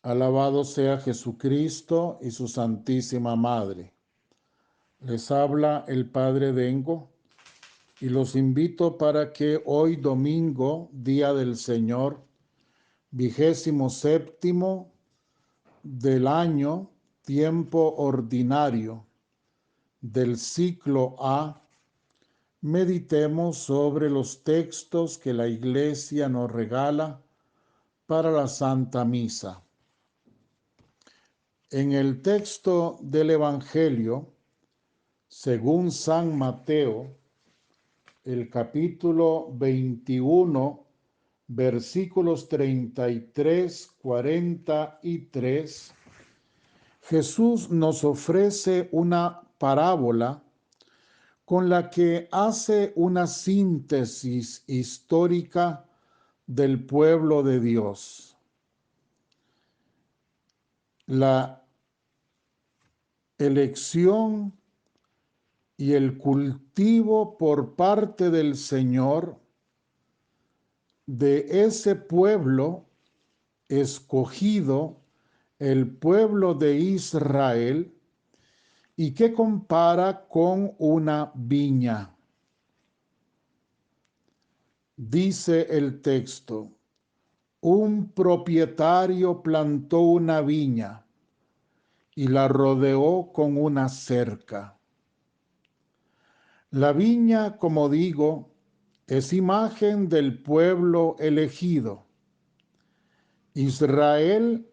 Alabado sea Jesucristo y su Santísima Madre. Les habla el Padre Dengo y los invito para que hoy domingo, Día del Señor, 27º del año, tiempo ordinario del ciclo A, meditemos sobre los textos que la Iglesia nos regala para la Santa Misa. En el texto del Evangelio, según San Mateo, el capítulo 21, versículos 33, 43, Jesús nos ofrece una parábola con la que hace una síntesis histórica del pueblo de Dios. La elección y el cultivo por parte del Señor de ese pueblo escogido, el pueblo de Israel, y que compara con una viña. Dice el texto: un propietario plantó una viña y la rodeó con una cerca. La viña, como digo, es imagen del pueblo elegido. Israel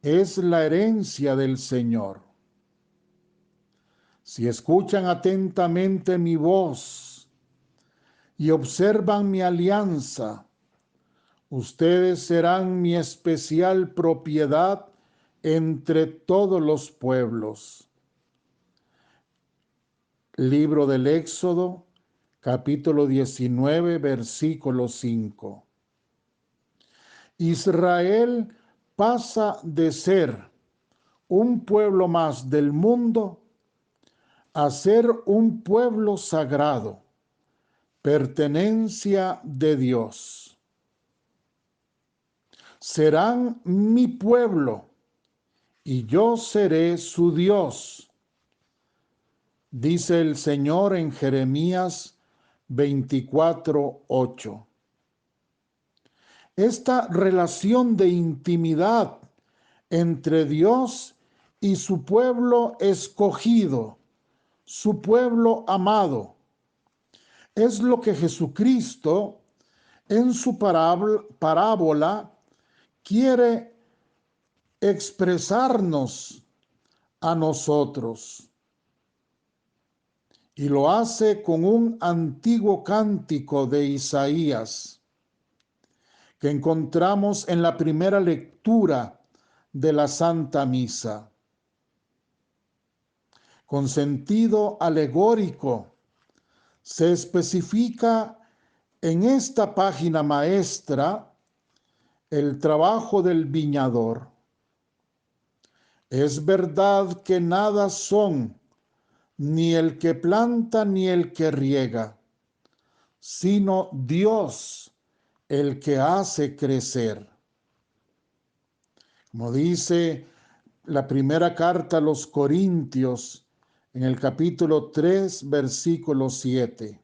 es la herencia del Señor. Si escuchan atentamente mi voz y observan mi alianza, ustedes serán mi especial propiedad entre todos los pueblos. Libro del Éxodo, capítulo 19, versículo 5. Israel pasa de ser un pueblo más del mundo a ser un pueblo sagrado, pertenencia de Dios. Serán mi pueblo y yo seré su Dios, dice el Señor en Jeremías 24:8. Esta relación de intimidad entre Dios y su pueblo escogido, su pueblo amado, es lo que Jesucristo en su parábola quiere expresarnos a nosotros. Y lo hace con un antiguo cántico de Isaías que encontramos en la primera lectura de la Santa Misa. Con sentido alegórico, se especifica en esta página maestra el trabajo del viñador. Es verdad que nada son ni el que planta ni el que riega, sino Dios el que hace crecer. Como dice la primera carta a los Corintios, en el capítulo 3, versículo 7.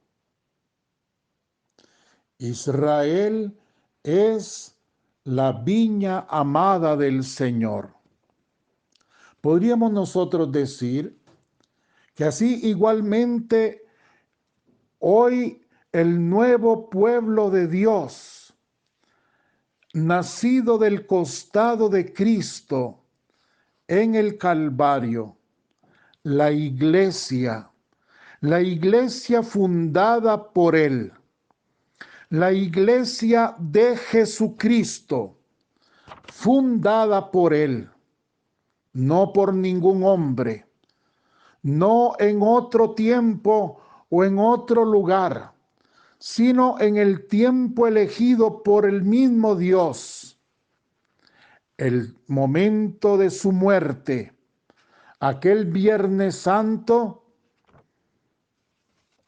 Israel es la viña amada del Señor. Podríamos nosotros decir que así igualmente hoy el nuevo pueblo de Dios, nacido del costado de Cristo en el Calvario, la iglesia fundada por Él, la iglesia de Jesucristo, fundada por Él, no por ningún hombre, no en otro tiempo o en otro lugar, sino en el tiempo elegido por el mismo Dios. El momento de su muerte, aquel Viernes Santo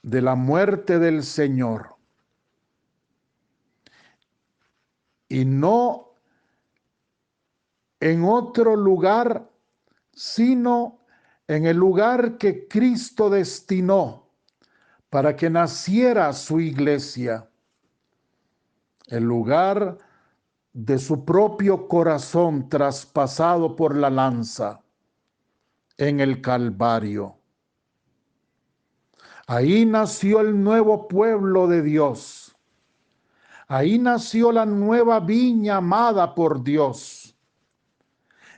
de la muerte del Señor. Y no en otro lugar, sino en el lugar que Cristo destinó para que naciera su iglesia, el lugar de su propio corazón traspasado por la lanza en el Calvario. Ahí nació el nuevo pueblo de Dios. Ahí nació la nueva viña amada por Dios.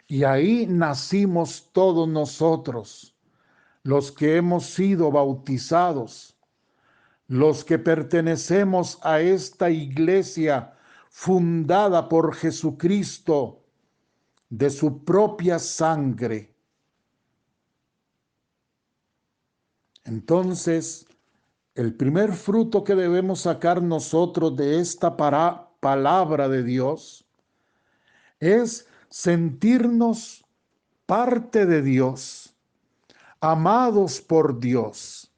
Y ahí nacimos todos nosotros, los que hemos sido bautizados, los que pertenecemos a esta iglesia fundada por Jesucristo de su propia sangre. Entonces, el primer fruto que debemos sacar nosotros de esta palabra de Dios es sentirnos parte de Dios, amados por Dios,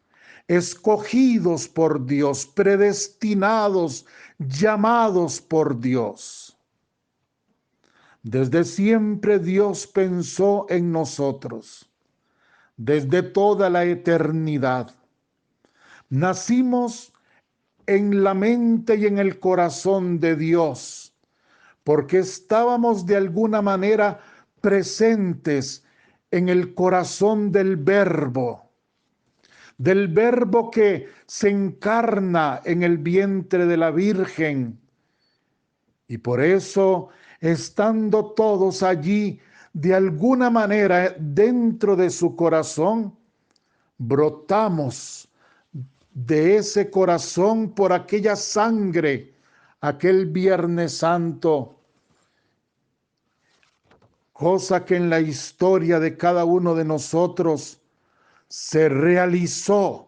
escogidos por Dios, predestinados, llamados por Dios. Desde siempre Dios pensó en nosotros, desde toda la eternidad. Nacimos en la mente y en el corazón de Dios, porque estábamos de alguna manera presentes en el corazón del Verbo que se encarna en el vientre de la Virgen. Y por eso, estando todos allí, de alguna manera dentro de su corazón, brotamos de ese corazón por aquella sangre, aquel Viernes Santo, cosa que en la historia de cada uno de nosotros se realizó,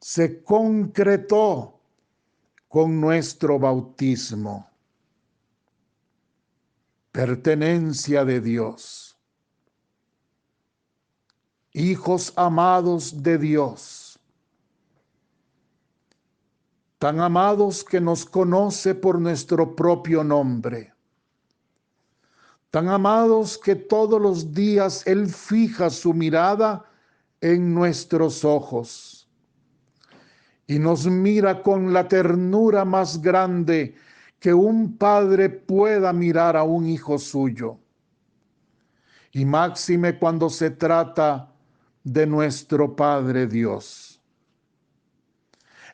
se concretó con nuestro bautismo. Pertenencia de Dios, hijos amados de Dios, tan amados que nos conoce por nuestro propio nombre, tan amados que todos los días Él fija su mirada en nuestros ojos y nos mira con la ternura más grande que un padre pueda mirar a un hijo suyo. Y máxime cuando se trata de nuestro Padre Dios.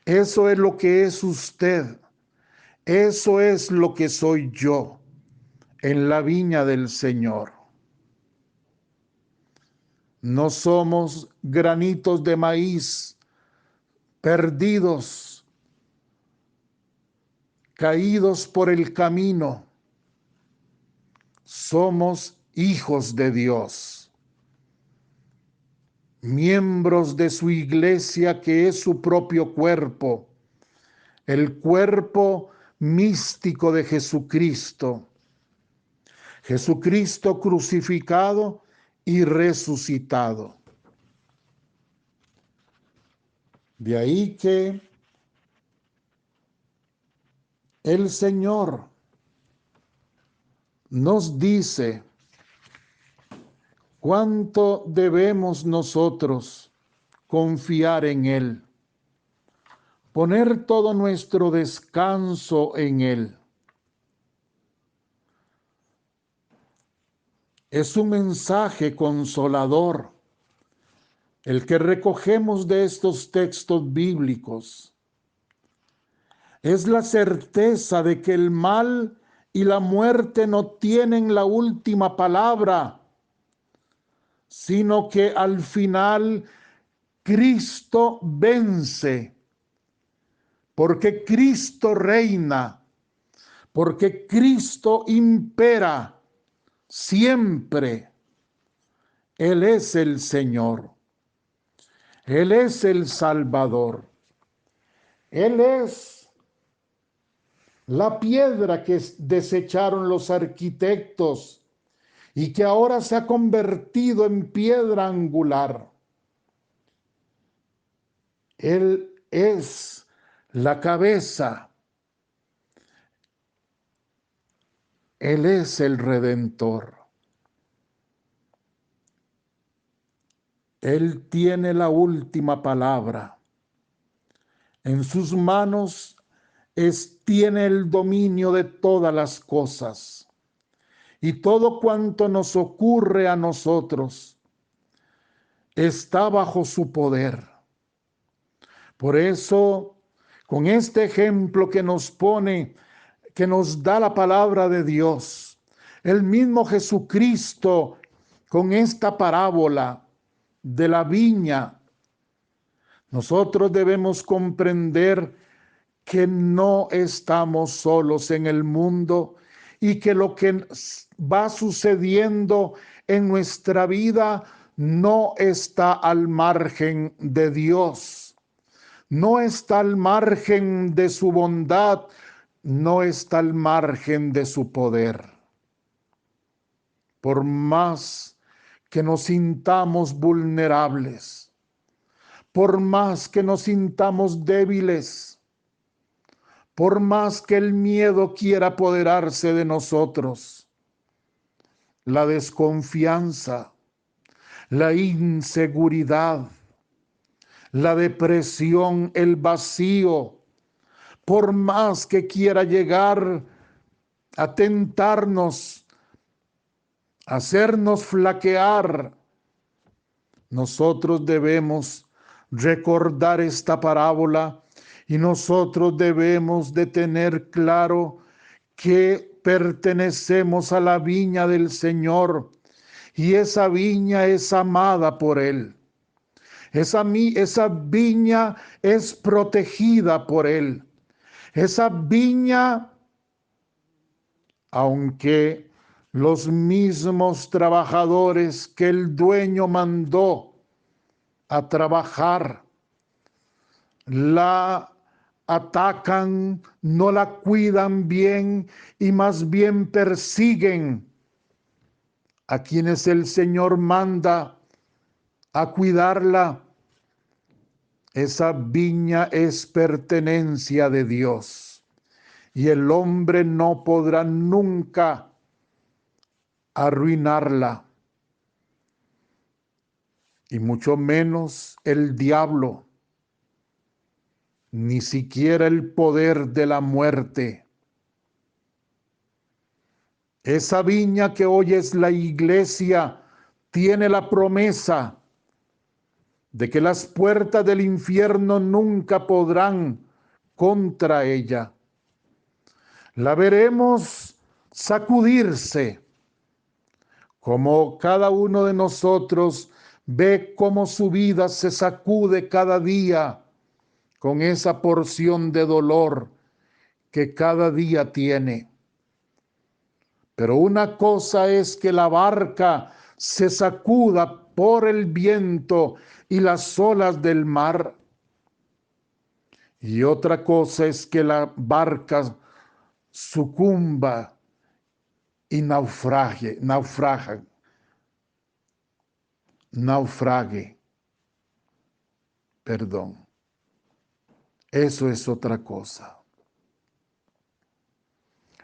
Eso es lo que es usted. Eso es lo que soy yo en la viña del Señor. No somos granitos de maíz perdidos, caídos por el camino. Somos hijos de Dios, miembros de su iglesia que es su propio cuerpo, el cuerpo místico de Jesucristo. Jesucristo crucificado y resucitado. De ahí que el Señor nos dice cuánto debemos nosotros confiar en Él, poner todo nuestro descanso en Él. Es un mensaje consolador el que recogemos de estos textos bíblicos. Es la certeza de que el mal y la muerte no tienen la última palabra, sino que al final Cristo vence, porque Cristo reina, porque Cristo impera siempre. Él es el Señor. Él es el Salvador. Él es la piedra que desecharon los arquitectos y que ahora se ha convertido en piedra angular. Él es la cabeza. Él es el Redentor. Él tiene la última palabra. En sus manos tiene el dominio de todas las cosas. Y todo cuanto nos ocurre a nosotros está bajo su poder. Por eso, con este ejemplo que nos pone, que nos da la palabra de Dios, el mismo Jesucristo, con esta parábola de la viña, nosotros debemos comprender que no estamos solos en el mundo y que lo que va sucediendo en nuestra vida no está al margen de Dios, no está al margen de su bondad, no está al margen de su poder. Por más que nos sintamos vulnerables, por más que nos sintamos débiles, por más que el miedo quiera apoderarse de nosotros, la desconfianza, la inseguridad, la depresión, el vacío, por más que quiera llegar a tentarnos, a hacernos flaquear, nosotros debemos recordar esta parábola y nosotros debemos de tener claro que pertenecemos a la viña del Señor y esa viña es amada por Él. Esa viña es protegida por Él. Esa viña, aunque los mismos trabajadores que el dueño mandó a trabajar, la atacan, no la cuidan bien y más bien persiguen a quienes el Señor manda a cuidarla. Esa viña es pertenencia de Dios y el hombre no podrá nunca arruinarla, y mucho menos el diablo, ni siquiera el poder de la muerte. Esa viña que hoy es la iglesia tiene la promesa de que las puertas del infierno nunca podrán contra ella. La veremos sacudirse, como cada uno de nosotros ve cómo su vida se sacude cada día con esa porción de dolor que cada día tiene. Pero una cosa es que la barca se sacuda por el viento y las olas del mar, y otra cosa es que la barca sucumba y naufrague. Perdón. Eso es otra cosa.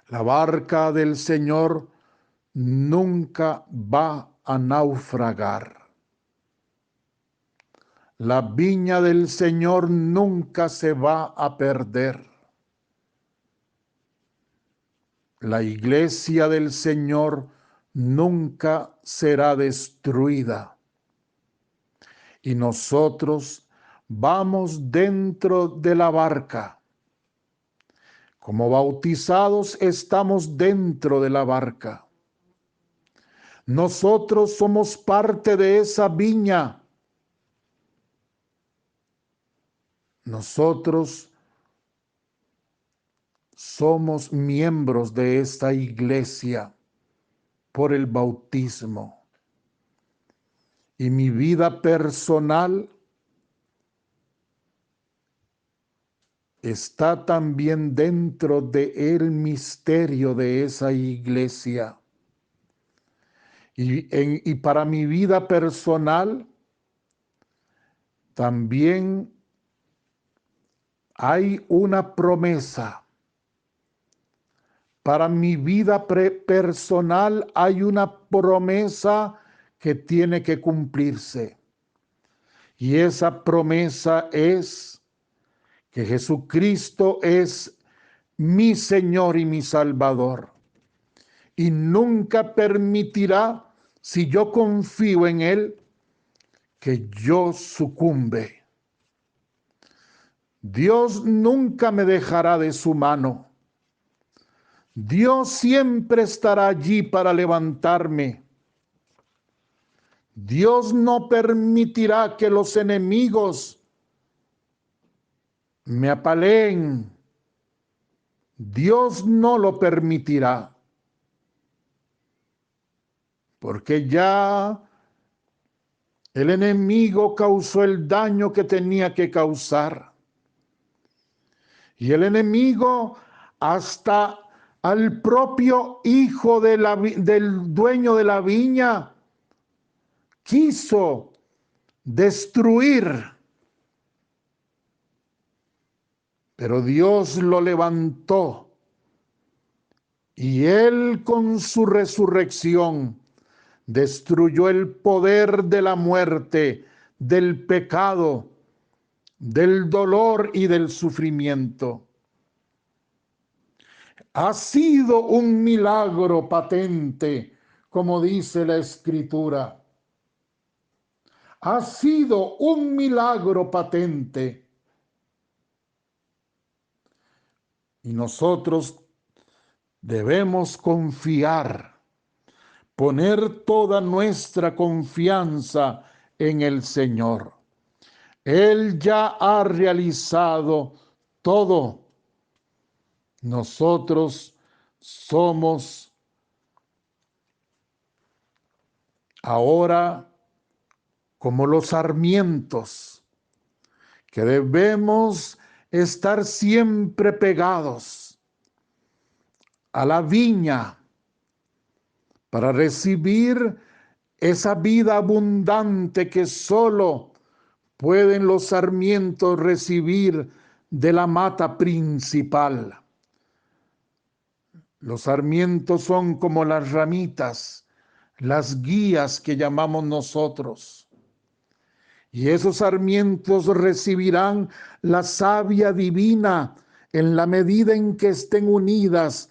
La barca del Señor nunca va a naufragar. La viña del Señor nunca se va a perder. La iglesia del Señor nunca será destruida. Y nosotros vamos dentro de la barca. Como bautizados estamos dentro de la barca. Nosotros somos parte de esa viña. Nosotros somos miembros de esta iglesia por el bautismo. Y mi vida personal está también dentro del misterio de esa iglesia. Y para mi vida personal también hay una promesa. Para mi vida personal hay una promesa que tiene que cumplirse. Y esa promesa es que Jesucristo es mi Señor y mi Salvador. Y nunca permitirá, si yo confío en Él, que yo sucumbe. Dios nunca me dejará de su mano. Dios siempre estará allí para levantarme. Dios no permitirá que los enemigos me apaleen. Dios no lo permitirá. Porque ya el enemigo causó el daño que tenía que causar. Y el enemigo hasta al propio hijo del dueño de la viña quiso destruir. Pero Dios lo levantó y Él con su resurrección destruyó el poder de la muerte, del pecado, del dolor y del sufrimiento. Ha sido un milagro patente, como dice la Escritura. Ha sido un milagro patente. Y nosotros debemos confiar, poner toda nuestra confianza en el Señor. Él ya ha realizado todo. Nosotros somos ahora como los sarmientos, que debemos estar siempre pegados a la viña para recibir esa vida abundante que solo pueden los sarmientos recibir de la mata principal. Los sarmientos son como las ramitas, las guías que llamamos nosotros. Y esos sarmientos recibirán la savia divina en la medida en que estén unidas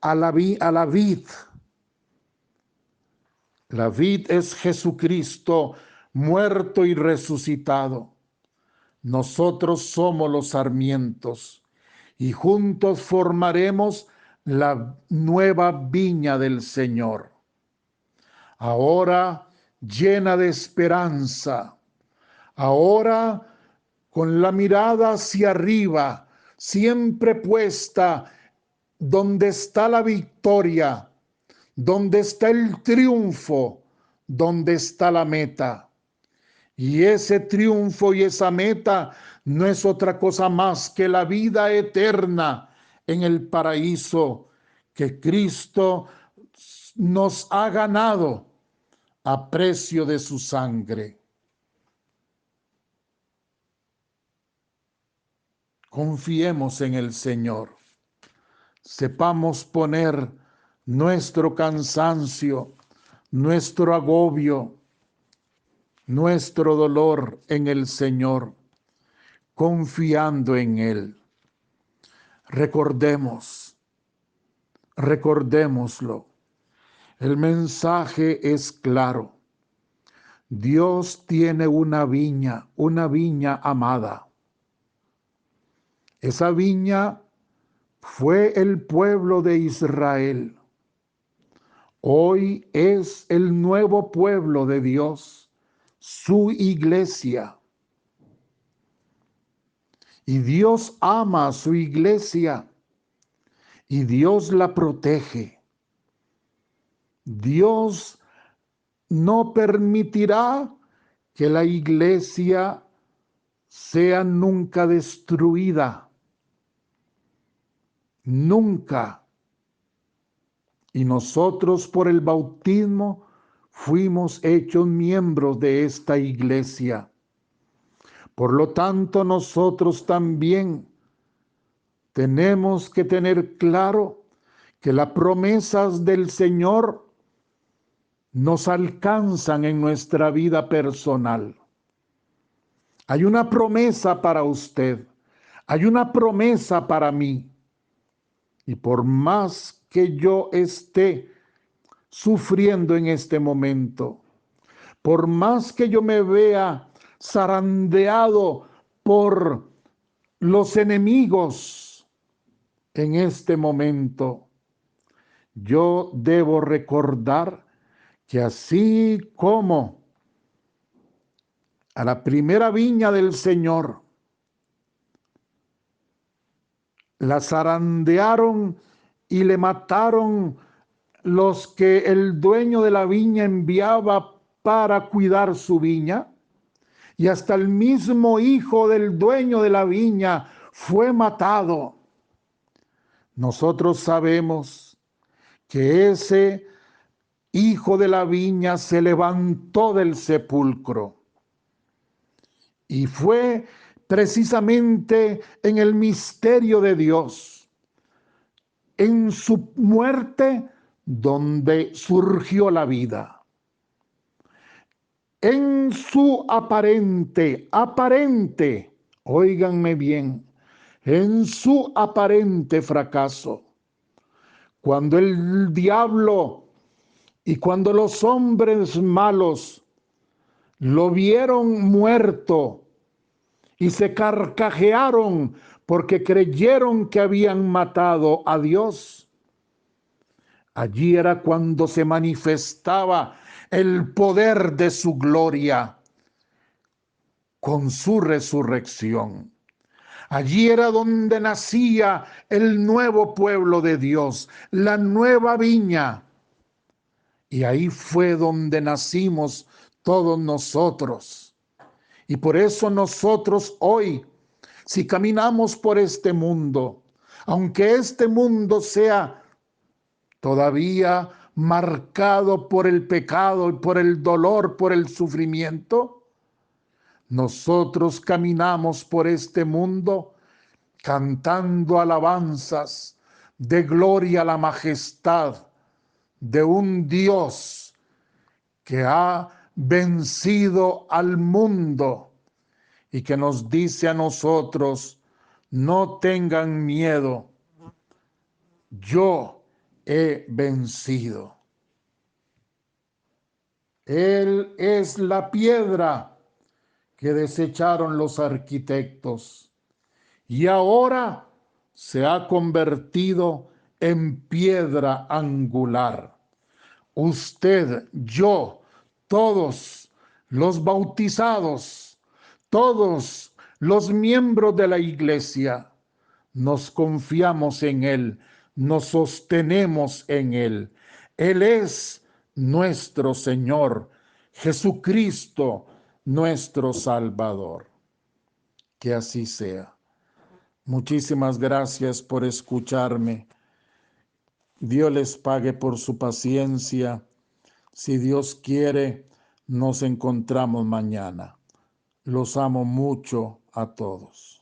a la vid. La vid es Jesucristo, muerto y resucitado. Nosotros somos los sarmientos y juntos formaremos la nueva viña del Señor. Ahora llena de esperanza, ahora con la mirada hacia arriba, siempre puesta donde está la victoria, donde está el triunfo, donde está la meta. Y ese triunfo y esa meta no es otra cosa más que la vida eterna en el paraíso que Cristo nos ha ganado a precio de su sangre. Confiemos en el Señor. Sepamos poner nuestro cansancio, nuestro agobio, nuestro dolor en el Señor, confiando en Él. Recordémoslo. El mensaje es claro. Dios tiene una viña amada. Esa viña fue el pueblo de Israel. Hoy es el nuevo pueblo de Dios, su iglesia. Y Dios ama a su iglesia y Dios la protege. Dios no permitirá que la iglesia sea nunca destruida. Nunca. Y nosotros por el bautismo fuimos hechos miembros de esta iglesia. Por lo tanto, nosotros también tenemos que tener claro que las promesas del Señor nos alcanzan en nuestra vida personal. Hay una promesa para usted. Hay una promesa para mí. Y por más que yo esté sufriendo en este momento, por más que yo me vea zarandeado por los enemigos en este momento, yo debo recordar que así como a la primera viña del Señor la zarandearon y le mataron los que el dueño de la viña enviaba para cuidar su viña, y hasta el mismo hijo del dueño de la viña fue matado. Nosotros sabemos que ese hijo de la viña se levantó del sepulcro y fue precisamente en el misterio de Dios, en su muerte, donde surgió la vida. En su aparente, óiganme bien, en su aparente fracaso, cuando el diablo y cuando los hombres malos lo vieron muerto y se carcajearon porque creyeron que habían matado a Dios, allí era cuando se manifestaba el poder de su gloria con su resurrección. Allí era donde nacía el nuevo pueblo de Dios, la nueva viña. Y ahí fue donde nacimos todos nosotros. Y por eso nosotros hoy, si caminamos por este mundo, aunque este mundo sea todavía marcado por el pecado y por el dolor, por el sufrimiento, nosotros caminamos por este mundo cantando alabanzas de gloria a la majestad de un Dios que ha vencido al mundo y que nos dice a nosotros: no tengan miedo, yo he vencido. Él es la piedra que desecharon los arquitectos y ahora se ha convertido en piedra angular. Usted, yo, todos los bautizados, todos los miembros de la iglesia, nos confiamos en Él, nos sostenemos en Él. Él es nuestro Señor, Jesucristo, nuestro Salvador. Que así sea. Muchísimas gracias por escucharme. Dios les pague por su paciencia. Si Dios quiere, nos encontramos mañana. Los amo mucho a todos.